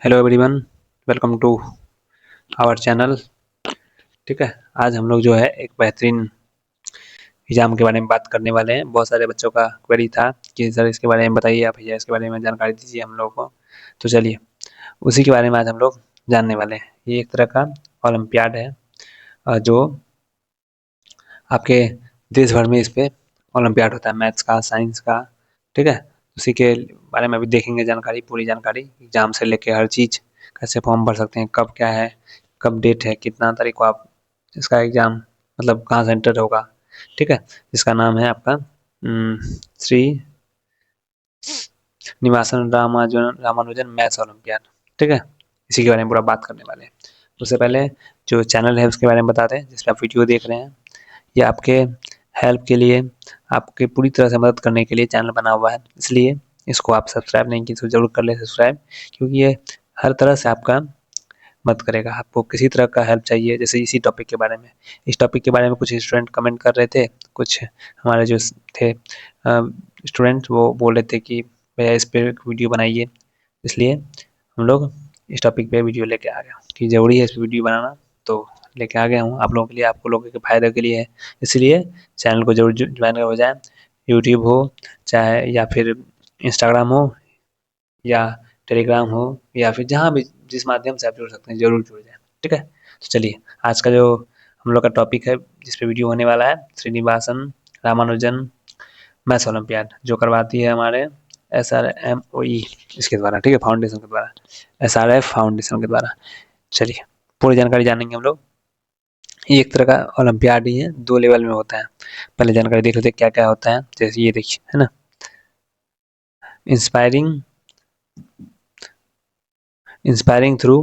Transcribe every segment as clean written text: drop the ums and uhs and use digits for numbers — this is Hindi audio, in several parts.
Hello everyone, welcome to our channel. ठीक है, आज हम लोग जो है एक बेहतरीन एग्जाम के बारे में बात करने वाले हैं। बहुत सारे बच्चों का क्वेरी था कि सर इसके बारे में बताइए, आप भैया इसके बारे में जानकारी दीजिए हम लोगों को। तो चलिए उसी के बारे में आज हम लोग जानने वाले हैं। ये एक तरह का ओलम्पियाड है जो आपके देश भर में इस पे ओलम्पियाड होता है, मैथ्स का, साइंस का। ठीक है, उसी के बारे में अभी देखेंगे जानकारी, पूरी जानकारी एग्जाम से लेके हर चीज़, कैसे फॉर्म भर सकते हैं, कब क्या है, कब डेट है, कितना तारीख को आप इसका एग्ज़ाम मतलब कहाँ सेंटर होगा। ठीक है, इसका नाम है आपका श्री निवासन रामानुजन मैथ्स ओलम्पियाड। ठीक है, इसी के बारे में पूरा बात करने वाले हैं। उससे पहले जो चैनल है उसके बारे में बताते हैं जिस पर आप वीडियो देख रहे हैं। ये आपके हेल्प के लिए, आपके पूरी तरह से मदद करने के लिए चैनल बना हुआ है, इसलिए इसको आप सब्सक्राइब नहीं किए तो ज़रूर कर लें सब्सक्राइब, क्योंकि ये हर तरह से आपका मदद करेगा। आपको किसी तरह का हेल्प चाहिए, जैसे इसी टॉपिक के बारे में, इस टॉपिक के बारे में कुछ स्टूडेंट कमेंट कर रहे थे, कुछ हमारे जो थे स्टूडेंट वो बोल रहे थे कि भैया इस पर वीडियो बनाइए, इसलिए हम लोग इस टॉपिक पे वीडियो लेके आ गए कि ज़रूरी है इस पर वीडियो बनाना, तो लेके आ गया हूँ आप लोगों के लिए, आपको लोगों के फ़ायदे के लिए है। इसलिए चैनल को जरूर ज्वाइन हो जाए, यूट्यूब हो चाहे या फिर इंस्टाग्राम हो या टेलीग्राम हो या फिर जहाँ भी जिस माध्यम से आप जुड़ सकते हैं ज़रूर जुड़ जाएँ। ठीक है, तो चलिए आज का जो हम लोग का टॉपिक है जिस पे वीडियो होने वाला है, श्रीनिवासन रामानुजन मैथ्स ओलम्पियाड, जो करवाती है हमारे SRMOE इसके द्वारा। ठीक है, फाउंडेशन के द्वारा, SRF फाउंडेशन के द्वारा। चलिए पूरी जानकारी जानेंगे हम लोग। ये एक तरह का ओलम्पियाड ही है, 2 लेवल में होता है। पहले जानकारी देख लेते हैं क्या क्या होता है। जैसे ये देखिए, है ना, inspiring inspiring through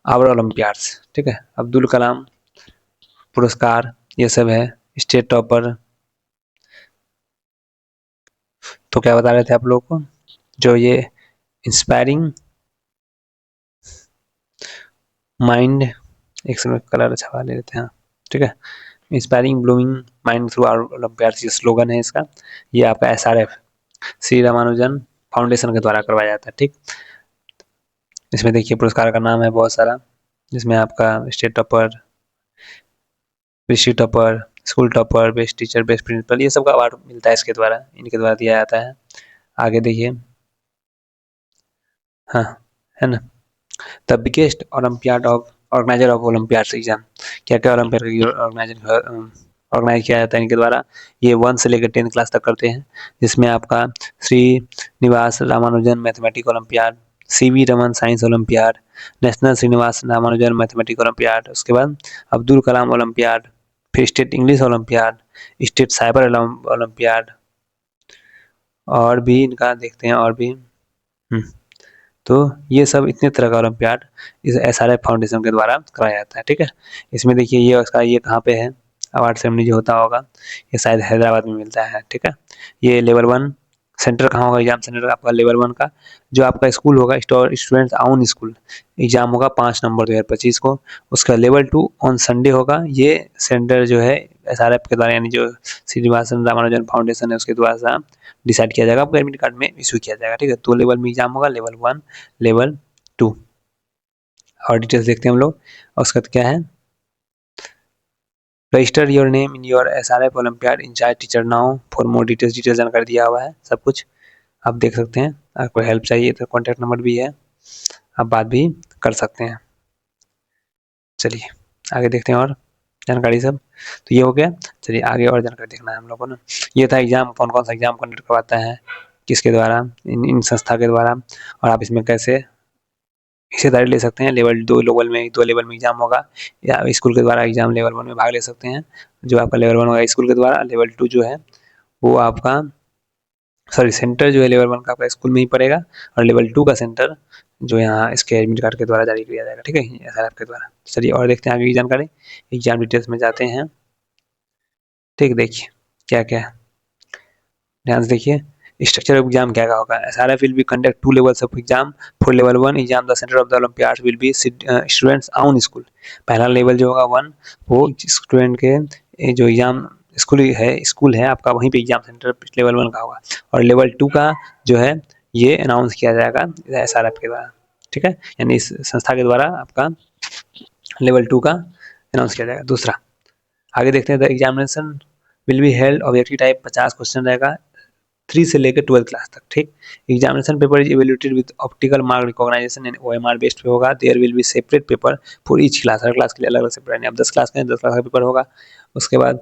our olympiads. ठीक है, अब्दुल कलाम पुरस्कार, ये सब है, स्टेट टॉपर। तो क्या बता रहे थे आप लोगों को, जो ये इंस्पायरिंग माइंड, एक समय कलर छपा ले लेते हैं। ठीक है, inspiring blooming mind through our olympiads, ये स्लोगन है इसका। ये आपका SRF श्री रामानुजन फाउंडेशन के द्वारा करवाया जाता है। ठीक, इसमें देखिए पुरस्कार का नाम है बहुत सारा, जिसमें आपका state topper, district topper, school topper, best teacher, best principal, ये सब का अवार्ड मिलता है इसके द्वारा, इनके द्वारा दिया जाता है। आगे देखिए, हाँ, है ना, the biggest olympiad of organiser of olympiad exam. क्या क्या ओलम्पियाड ऑर्गेनाइज किया जाता है इनके द्वारा। ये 1 से लेकर 10 क्लास तक करते हैं, जिसमें आपका Srinivasa Ramanujan mathematic olympiad, CV Raman science olympiad, national Srinivasa Ramanujan mathematic olympiad, उसके बाद अब्दुल कलाम ओलम्पियाड, फिर state English olympiad, state cyber olympiad, और भी इनका देखते हैं और भी। तो ये सब इतने तरह का ओलम्पियाड इस SRF फाउंडेशन के द्वारा कराया जाता है। ठीक है, इसमें देखिए ये उसका ये कहाँ पे है, अवार्ड सेरेमनी जो होता होगा, ये शायद हैदराबाद में मिलता है। ठीक है, ये लेवल 1 सेंटर कहाँ होगा, एग्जाम सेंटर आपका लेवल 1 का जो आपका स्कूल होगा, स्टूडेंट्स आउन स्कूल, एग्जाम होगा 5 नवंबर 2025 को। उसका लेवल 2 ऑन संडे होगा। ये सेंटर जो है SRF के द्वारा, यानी जो श्रीनिवासन रामानुजन फाउंडेशन है उसके द्वारा डिसाइड किया जाएगा, आपको एडमिट कार्ड में इशू किया जाएगा। ठीक है, 2 लेवल में एग्जाम होगा, लेवल 1, लेवल 2। और डिटेल्स देखते हैं हम लोग, और उसका क्या है, register your name in your SRF olympiad incharge teacher now for more details जानकारी दिया हुआ है, सब कुछ आप देख सकते हैं। आपको हेल्प चाहिए तो कॉन्टैक्ट नंबर भी है, आप बात भी कर सकते हैं। चलिए आगे देखते हैं और जानकारी सब। तो ये हो गया, चलिए आगे और जानकारी देखना है हम लोगों को ना। ये था एग्जाम, कौन कौन सा एग्जाम कंडक्ट करवाता है, किसके द्वारा, इन संस्था के द्वारा, और आप इसमें कैसे हिस्सेदारी ले सकते हैं। लेवल 2 लेवल में एग्जाम होगा, या स्कूल के द्वारा एग्जाम लेवल 1 में भाग ले सकते हैं। जो आपका लेवल 1 होगा स्कूल के द्वारा, लेवल 2 जो है वो आपका, सॉरी, सेंटर जो है लेवल 1 का आपका स्कूल में ही पड़ेगा, और लेवल 2 का सेंटर जो यहाँ इसके एडमिट कार्ड के द्वारा जारी किया जाएगा। ठीक है, SRF के द्वारा। चलिए और देखते हैं आगे की जानकारी, एग्जाम डिटेल्स में जाते हैं। ठीक, देखिए क्या क्या है, ध्यान से देखिए। स्ट्रक्चर ऑफ एग्जाम क्या क्या होगा, SRF will be conduct 2 levels of exam. For level 1 exam the centre of the olympiad will be students आउन स्कूल। पहला लेवल जो होगा 1, वो स्टूडेंट के जो एग्जाम स्कूल है आपका, वहीं पे एग्जाम सेंटर लेवल 1 का होगा। और लेवल 2 का जो है ये अनाउंस किया जाएगा SRF के द्वारा। ठीक है, यानी इस संस्था के द्वारा आपका लेवल 2 का अनाउंस किया जाएगा। दूसरा आगे देखते हैं, the examination will be held objective type 50 question रहेगा 3 से लेकर 12 क्लास तक। ठीक, examination paper is evaluated with optical mark recognization and OMR based पे होगा। There will be separate paper for each class, हर क्लास के लिए अलग अलग सेपरेट, यानी आप 10 क्लास के हैं 10 क्लास का पेपर होगा। उसके बाद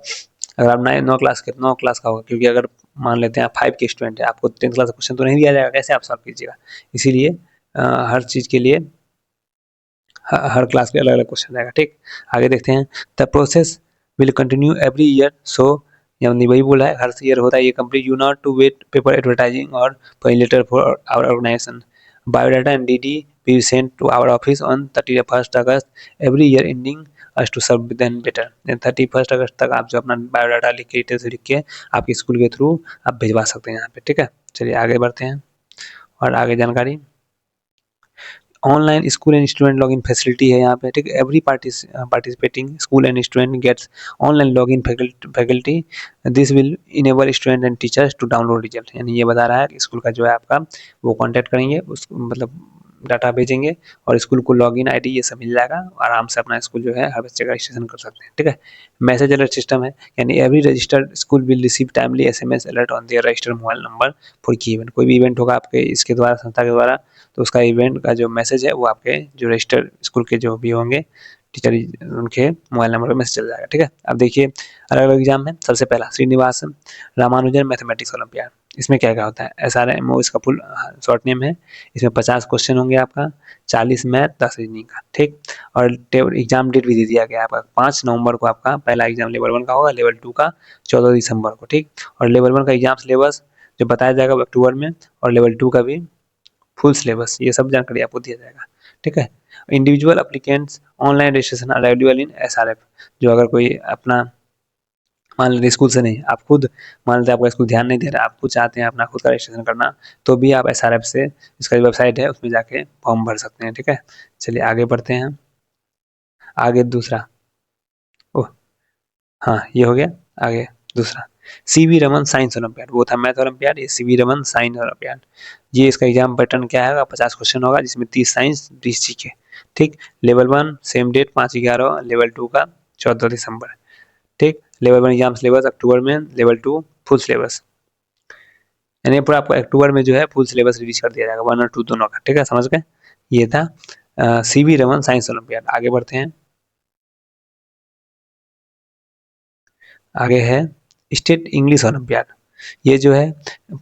अगर आप 9 क्लास का होगा, क्योंकि अगर मान लेते हैं आप 5 के स्टूडेंट है, आपको 10th क्लास का क्वेश्चन तो नहीं दिया जाएगा, कैसे आप सॉल्व कीजिएगा, इसीलिए हर चीज़ के लिए हर क्लास के अलग अलग क्वेश्चन रहेगा। ठीक, आगे देखते हैं, the process will continue every year, so यानी वही बोला है हर ईयर होता है ये complete, you not to wait paper advertising और letter for our organisation, biodata and DD will be sent to our office on 31st August every year ending us to serve then better। 31 अगस्त तक आप जो अपना बायोडाटा लिख के डिटेल्स लिख के आपके स्कूल के थ्रू आप भिजवा सकते हैं यहाँ पे। ठीक है, चलिए आगे बढ़ते हैं और आगे जानकारी, online school and student login facility है यहाँ पे। ठीक, every participating school and student gets online login faculty, this will enable student and teachers to download result, यानी ये बता रहा है कि स्कूल का जो है आपका वो कॉन्टैक्ट करेंगे, उस मतलब डाटा भेजेंगे और स्कूल को लॉगिन आईडी ये सब मिल जाएगा, आराम से अपना स्कूल जो है हर बच्चे का रजिस्ट्रेशन कर सकते हैं। ठीक है, मैसेज अलर्ट सिस्टम है, यानी every registered school will receive timely SMS alert on their registered mobile number for की इवेंट, कोई भी इवेंट होगा आपके इसके द्वारा संस्था के द्वारा तो उसका इवेंट का जो मैसेज है वो आपके जो रजिस्टर्ड स्कूल के जो भी होंगे टीचर उनके मोबाइल नंबर पर मैसेज चल जाएगा। ठीक है, अब देखिए अलग अलग एग्जाम है। सबसे पहला श्रीनिवास रामानुजन मैथमेटिक्स ओलंपियाड, इसमें क्या क्या होता है, SRMO इसका फुल शॉर्ट नेम है। इसमें 50 क्वेश्चन होंगे आपका, 40 मैथ 10 रीजनिंग का। ठीक, और एग्जाम डेट भी दे दिया गया आपका 5 नवंबर को आपका पहला एग्जाम लेवल 1 का होगा, लेवल 2 का 14 दिसंबर को। ठीक, और लेवल 1 का एग्जाम सिलेबस जो बताया जाएगा अक्टूबर में, और लेवल 2 का भी फुल सिलेबस, ये सब जानकारी आपको दिया जाएगा। ठीक है, individual applicants online registration available in SRF, जो अगर कोई अपना मान लेते स्कूल से नहीं, आप खुद मान लेते आपका स्कूल ध्यान नहीं दे रहा, आप खुद चाहते हैं अपना खुद का रजिस्ट्रेशन करना, तो भी आप SRF से इसका जो वेबसाइट है उसमें जाके फॉर्म भर सकते हैं। ठीक है, चलिए आगे बढ़ते हैं। आगे दूसरा, ओह हाँ ये हो गया। आगे दूसरा CV रमन साइंस ओलंपियाड, वो था मैथ ओलंपियाड, ये CV रमन साइंस ओलंपियाड। ये इसका एग्जाम पैटर्न क्या है, 50 क्वेश्चन होगा जिसमें 30 साइंस 20 जीके। ठीक, लेवल 1 सेम डेट 5/11, लेवल 2 का 14 दिसंबर। ठीक, लेवल 1 एग्जाम सिलेबस अक्टूबर में, लेवल 2 फुल सिलेबस, यानी पूरा आपको अक्टूबर में जो है फुल सिलेबस रिलीज कर दिया जाएगा 1 और 2 दोनों का। ठीक है, समझ गए, ये था CV रमन साइंस ओलंपियाड। आगे बढ़ते हैं, आगे है स्टेट इंग्लिश ओलंपियाड। ये जो है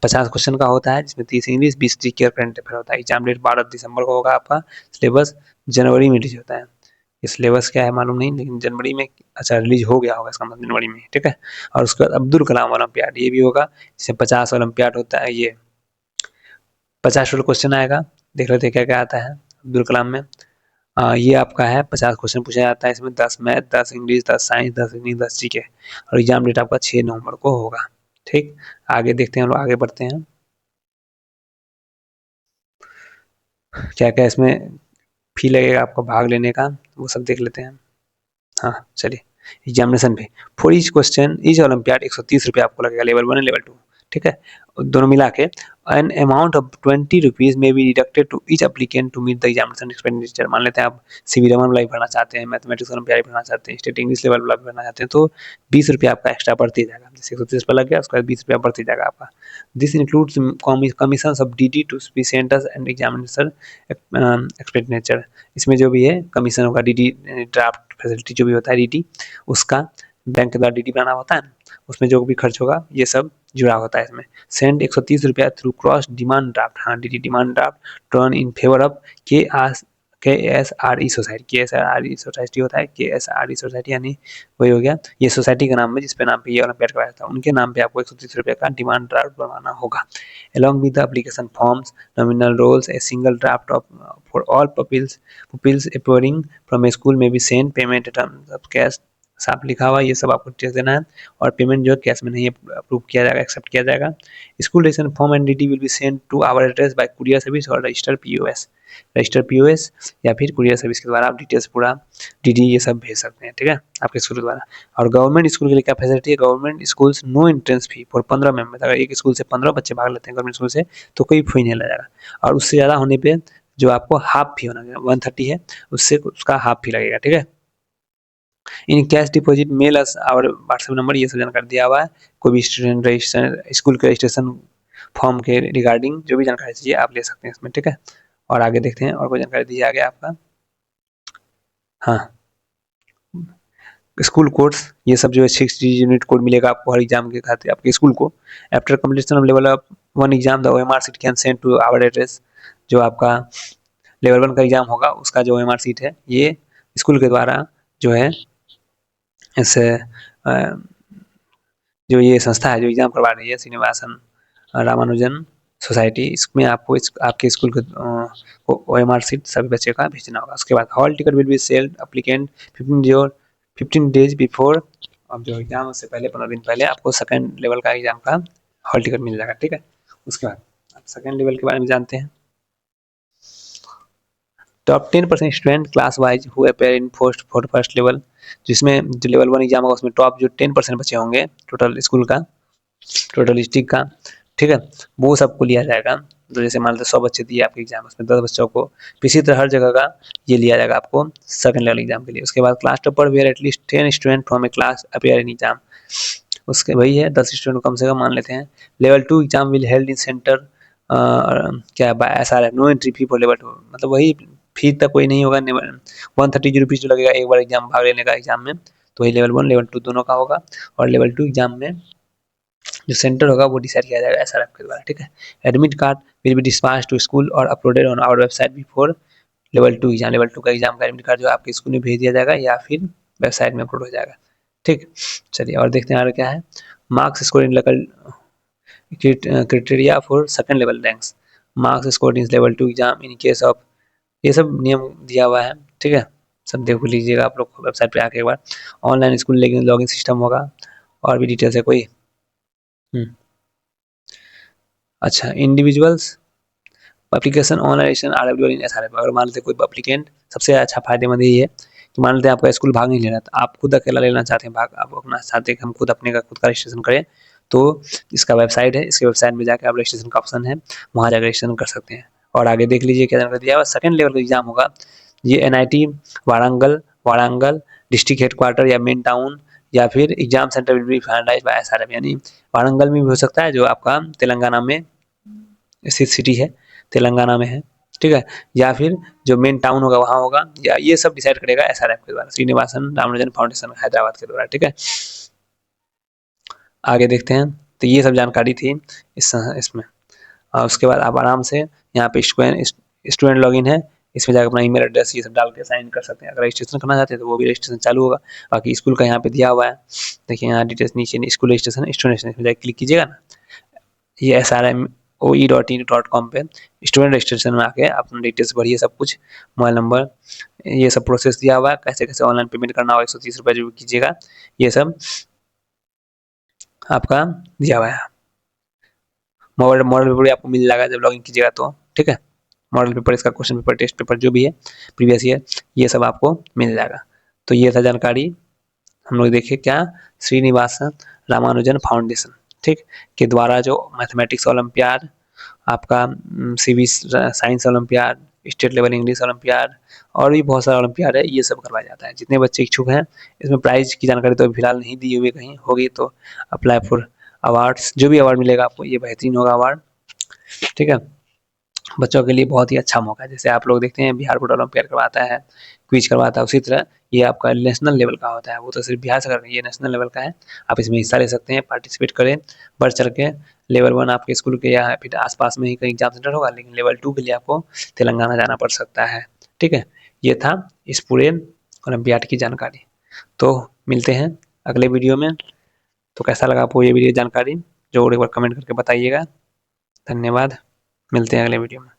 50 क्वेश्चन का होता है जिसमें 30 इंग्लिश 20 जीके और करंट अफेयर होता है। एग्जाम डेट 12 दिसंबर को होगा आपका, सिलेबस जनवरी में रिलीज होता है। ये सिलेबस क्या है मालूम नहीं, लेकिन जनवरी में अच्छा रिलीज हो गया होगा इसका मतलब जनवरी में। ठीक है, और उसके बाद अब्दुल कलाम ओलंपियाड, ये भी होगा, जिसमें 50 ओलंपियाड होता है, ये 50 टोटल क्वेश्चन आएगा। देख लेते हैं क्या क्या आता है अब्दुल कलाम में। ये आपका है 50 क्वेश्चन पूछा जाता है, इसमें 10 math 10 English 10 science 10 reasoning 10 GK, और एग्जाम डेट आपका 6 नवंबर को होगा। ठीक, आगे देखते हैं, हम लोग आगे बढ़ते हैं, क्या क्या इसमें फी लगेगा आपको भाग लेने का, वो सब देख लेते हैं। हाँ चलिए, एग्जामिनेशन पे for each question each olympiad 130 रुपये आपको लगेगा, लेवल 1 एंड लेवल 2। ठीक है, दोनों मिला के an amount of 20 rupees may be deducted to each applicant to meet the examination expenditure. मान लेते हैं आप CV रमन वाला भरना चाहते हैं, मैथमेटिक्स ओलंपियाड भरना चाहते हैं, स्टेट इंग्लिश लेवल वाला भरना चाहते हैं, तो 20 रुपये आपका एक्स्ट्रा बढ़ती जाएगा, जैसे 130 रुपये लग गया उसके बाद 20 रुपया बढ़ती जाएगा आपका। This includes commission of DD to be centres and examination expenditure, इसमें जो भी है कमीशन होगा, DD ड्राफ्ट फैसिलिटी जो भी होता है DD, उसका बैंक के द्वारा DD बनाना होता है, उसमें जो भी खर्च होगा ये सब जुड़ा होता है इसमें। सेंड 130 रुपया थ्रू क्रॉस डिमांड ड्राफ्ट, हाँ DD demand draft turn in favour of KSRE society, KSRE society होता है, KSRE सोसाइटी यानी वही हो गया, ये सोसाइटी का नाम है जिसपे नाम पे ये ओलंपियाड करवाया था, उनके नाम पे आपको 130 रुपये का डिमांड ड्राफ्ट बनवाना होगा। along with the application forms, nominal rolls, a single draft of for all pupils appearing from a school may be sent, payment terms of cash साफ लिखा हुआ, ये सब आपको टेस्ट देना है, और पेमेंट जो है कैश में नहीं अप्रूव किया जाएगा, एक्सेप्ट किया जाएगा। School registration form and DD will be send to our address by courier service और रजिस्टर POS या फिर कुरियर सर्विस के द्वारा आप डिटेल्स पूरा DD ये सब भेज सकते हैं। ठीक है, आपके स्कूल द्वारा। और गवर्नमेंट स्कूल के लिए क्या फैसिलिटी है, government schools no entrance fee for 15 member, अगर एक स्कूल से 15 बच्चे भाग लेते हैं गवर्नमेंट स्कूल से तो कोई फी नहीं लगेगा, और उससे ज़्यादा होने पे जो आपको हाफ फी होना, 130 है उससे उसका हाफ फी लगेगा, ठीक है। In cash deposit mail us और व्हाट्सएप नंबर, ये सब जानकारी दिया हुआ है। कोई भी स्टूडेंट रजिस्ट्रेशन, स्कूल के रजिस्ट्रेशन फॉर्म के रिगार्डिंग जो भी जानकारी चाहिए आप ले सकते हैं इसमें, ठीक है। और आगे देखते हैं और कोई जानकारी दी आगे आपका। हाँ, स्कूल कोड्स, ये सब जो है 6 यूनिट कोड मिलेगा आपको हर एग्जाम के खाते आपके स्कूल को। After completion of level of 1 exam the OMR sheet can send to our address. जो आपका लेवल 1 का एग्जाम होगा उसका जो ओएमआर शीट है ये स्कूल के द्वारा जो है ऐसे जो ये संस्था है जो एग्जाम करवा रही है, श्रीनिवासन रामानुजन सोसाइटी, इसमें आपको आपके स्कूल के ओएमआर शीट सभी बच्चे का भेजना होगा। उसके बाद hall ticket will be sailed applicant 15 days before. अब जो एग्जाम उससे पहले 15 दिन पहले आपको सेकंड लेवल का एग्जाम का हॉल टिकट मिल जाएगा, ठीक है। उसके बाद आप सेकंड लेवल के बारे में जानते हैं। Top 10% student class wise who appear in for first level, जिसमें जो लेवल 1 एग्जाम होगा उसमें टॉप जो 10% बच्चे होंगे टोटल स्कूल का, टोटल डिस्ट्रिक्ट का, ठीक है, वो सबको लिया जाएगा। तो जैसे मान लो 100 बच्चे दिए आपके एग्जाम, उसमें 10 बच्चों को, इसी तरह हर जगह का ये लिया जाएगा आपको सेकंड लेवल एग्जाम के लिए। उसके बाद class topper where at least 10 student from a class appear in exam, उसके वही है 10 स्टूडेंट कम से कम मान लेते हैं। Level 2 exam will held in centre क्या ऐसा है, no entry fee for level 2, मतलब वही फी तक कोई नहीं होगा। 130 रुपीज़ जो लगेगा एक बार एग्जाम भाग लेने का एग्जाम में, तो वही लेवल 1 लेवल 2 दोनों का होगा। और लेवल 2 एग्जाम में जो सेंटर होगा वो डिसाइड किया जाएगा एसआरएफ के द्वारा, ठीक है। Admit card will be dispatch to school और uploaded on our website before level 2 exam. Level 2 का एग्जाम का एडमिट कार्ड जो आपके स्कूल में भेज दिया जाएगा या फिर वेबसाइट में अपलोड हो जाएगा, ठीक। चलिए और देखते हैं आगे क्या है। Marks score in local criteria for second level ranks, marks score in level 2 exam in case of, ये सब नियम दिया हुआ है, ठीक है। सब देख लीजिएगा आप लोग वेबसाइट पे आके एक बार। ऑनलाइन स्कूल लॉगिन सिस्टम होगा और भी डिटेल्स है कोई। अच्छा, individuals application online are in SRF, अगर मान लेते कोई एप्लीकेंट, सबसे अच्छा फायदेमंद यही है कि मान लेते हैं आपका स्कूल भाग नहीं ले रहा था, आप खुद अकेला लेना चाहते हैं भाग, आप अपना चाहते हैं कि हम खुद अपने का खुद का रजिस्ट्रेशन करें, तो इसका वेबसाइट है, इसके वेबसाइट में जाकर आप रजिस्ट्रेशन का ऑप्शन है, वहाँ जाकर रजिस्ट्रेशन कर सकते हैं। और आगे देख लीजिए क्या जानकारी दिया हुआ। सेकंड लेवल का एग्जाम होगा ये एनआईटी वारंगल डिस्ट्रिक्ट हेडक्वार्टर या मेन टाउन, या फिर exam centre will be finalised by SRF, यानी वारंगल में भी हो सकता है जो आपका तेलंगाना में स्थित सिटी है, तेलंगाना में है, ठीक है, या फिर जो मेन टाउन होगा वहाँ होगा, या ये सब डिसाइड करेगा एसआरएफ के द्वारा, श्रीनिवासन रामानुजन फाउंडेशन हैदराबाद के द्वारा, ठीक है। आगे देखते हैं, तो ये सब जानकारी थी इसमें। और उसके बाद आप आराम से यहाँ पे स्टूडेंट लॉगिन है, इसमें जाकर अपना ईमेल एड्रेस ये सब डाल के साइन कर सकते हैं। अगर रजिस्ट्रेशन करना चाहते हैं तो वो भी रजिस्ट्रेशन चालू होगा। बाकी स्कूल का यहाँ पे दिया हुआ है, देखिए यहाँ डिटेल्स नीचे स्कूल रजिस्ट्रेशन स्टूडेंट में जाकर क्लिक कीजिएगा ना, ये srmoe.in.com पे स्टूडेंट रजिस्ट्रेशन में आके अपना डिटेल्स भरिए, सब कुछ मोबाइल नंबर, ये सब प्रोसेस दिया हुआ है, कैसे कैसे ऑनलाइन पेमेंट करना होगा, 130 रुपये जो कीजिएगा, ये सब आपका दिया हुआ है। मॉडल पेपर आपको मिल जाएगा जब लॉगिन कीजिएगा तो, ठीक है। मॉडल पेपर, इसका क्वेश्चन पेपर, टेस्ट पेपर जो भी है प्रीवियस ईयर, ये सब आपको मिल जाएगा। तो ये था जानकारी, हम लोग देखिए क्या, श्रीनिवासन रामानुजन फाउंडेशन, ठीक, के द्वारा जो मैथमेटिक्स ओलंपियाड, आपका science olympiad, state level English olympiad और भी बहुत सारा ओलंपियाड है, ये सब करवाया जाता है। जितने बच्चे इच्छुक हैं, इसमें प्राइज की जानकारी तो फिलहाल नहीं दी हुई, कहीं होगी तो अप्लाई फॉर अवार्ड्स, जो भी अवार्ड मिलेगा आपको ये बेहतरीन होगा अवार्ड, ठीक है। बच्चों के लिए बहुत ही अच्छा मौका है। जैसे आप लोग देखते हैं बिहार बोर्ड ओलंपियाड करवाता है, क्विज करवाता है, उसी तरह ये आपका नेशनल लेवल का होता है, वो तो सिर्फ बिहार से कर, ये नेशनल लेवल का है। आप इसमें हिस्सा ले सकते हैं, पार्टिसिपेट करें, बढ़ चढ़ के। लेवल 1 आपके स्कूल के या फिर आसपास में ही कहीं एग्जाम सेंटर होगा, लेकिन लेवल 2 के लिए आपको तेलंगाना जाना पड़ सकता है, ठीक है। ये था इस पूरे ओलंपियाड की जानकारी। तो मिलते हैं अगले वीडियो में। तो कैसा लगा आपको ये वीडियो जानकारी, जो एक बार कमेंट करके बताइएगा। धन्यवाद, मिलते हैं अगले वीडियो में।